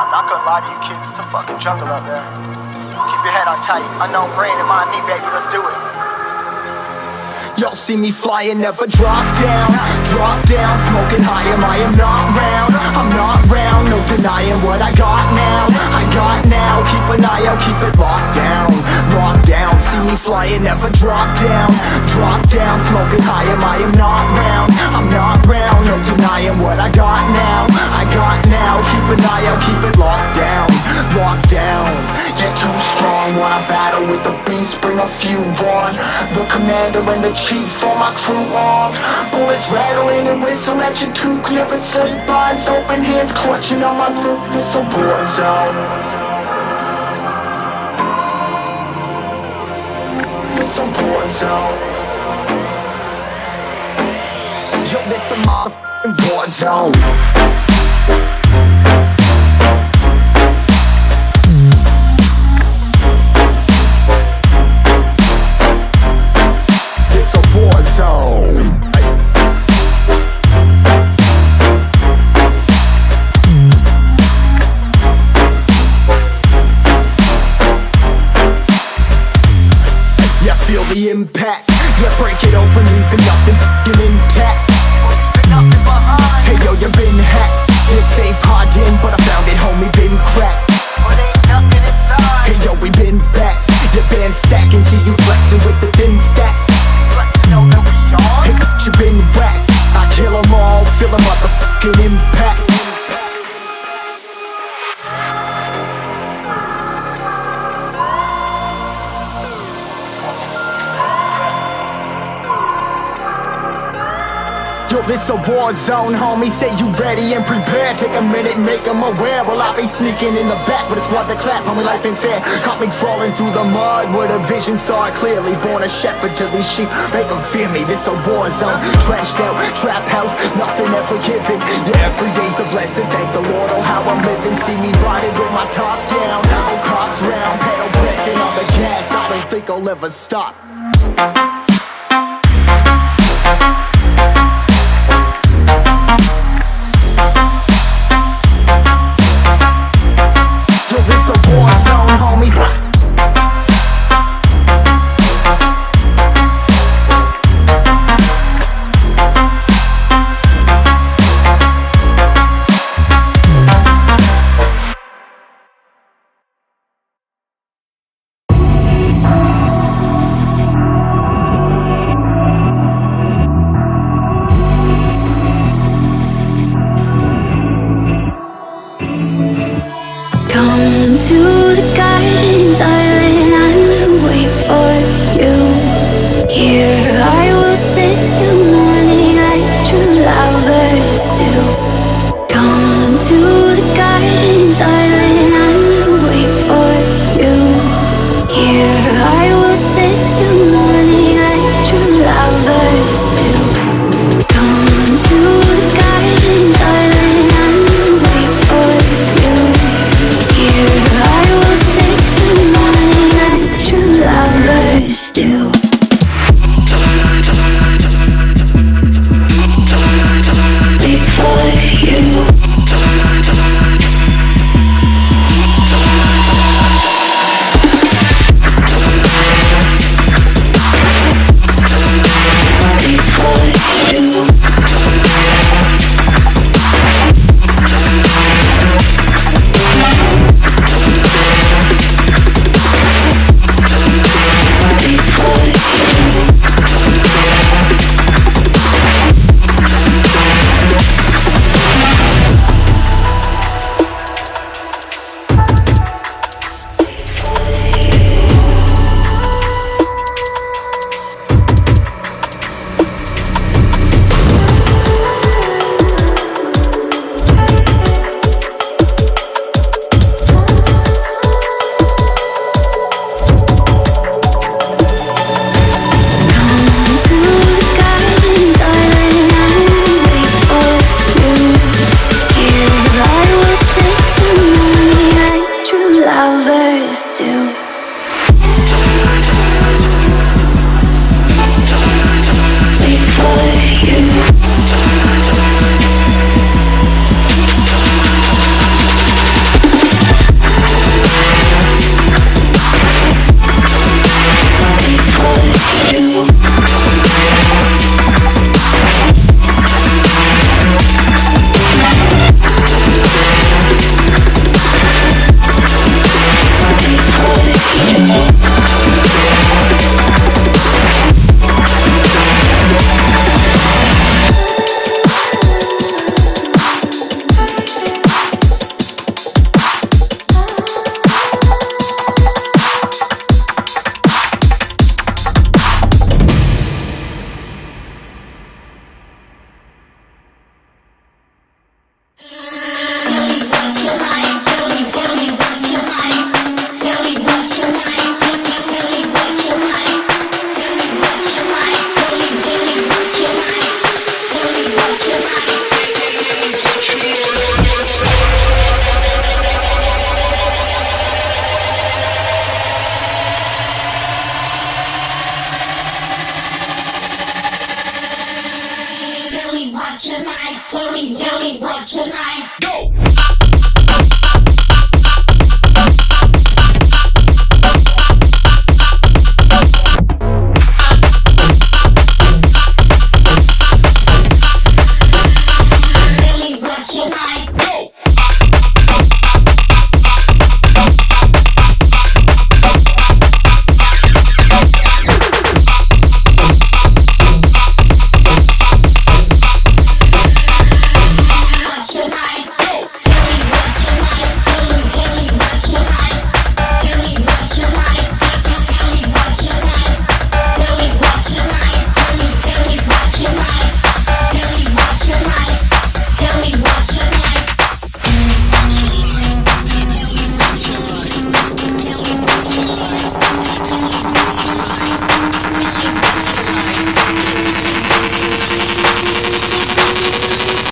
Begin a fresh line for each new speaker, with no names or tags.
I'm not gonna lie to you kids, it's a fucking jungle out there. Keep your head on tight, unknown brain and mind me, baby, let's do it. Y'all see me flying, never drop down, smoking high, I am not round, I'm not round, no denying what I got now, keep an eye out, keep it locked down, see me flying, never drop down, smoking high, I am not round, I'm not round, no denying what I got now, keep an eye out, keep it locked down, you're too strong, wanna battle with the beast, bring a few on, the commander and the chief, all my crew on, bullets rattling and whistle at your toque, never sleep, eyes open, hands clutching on my loot, it's a war zone. It's a war zone. Yo, this a motherfucking war zone. Feel the impact, yeah, break it open, leaving nothing f***ing intact. Hey yo, you been hacked, you're safe, hard in, but I found it, homie, been cracked. But ain't nothing inside. Hey yo, we been back, your band stacking, see you flexing with the thin stack. Flexing on that we on. Hey, you been whacked, I kill them all, feel a motherfucking impact. Yo, this a war zone, homie, say you ready and prepared. Take a minute, make them aware. Well, I be sneaking in the back, but it's what they clap, homie, life ain't fair. Caught me crawling through the mud, where the vision saw it clearly. Born a shepherd to these sheep, make them fear me. This a war zone, trashed out, trap house, nothing ever given. Yeah, every day's a blessing, thank the Lord, oh how I'm living. See me riding with my top down, oh cops round, pedal pressing on the gas. I don't think I'll ever stop.
Come to the garden, darling, I will wait for you. Here I will sit till morning like true lovers do. Come to the garden, darling, I will wait for you. Here I will sit till morning like true lovers do. Come to the garden, darling, I will wait for you. Here I
you like? Tell me what you like. Go!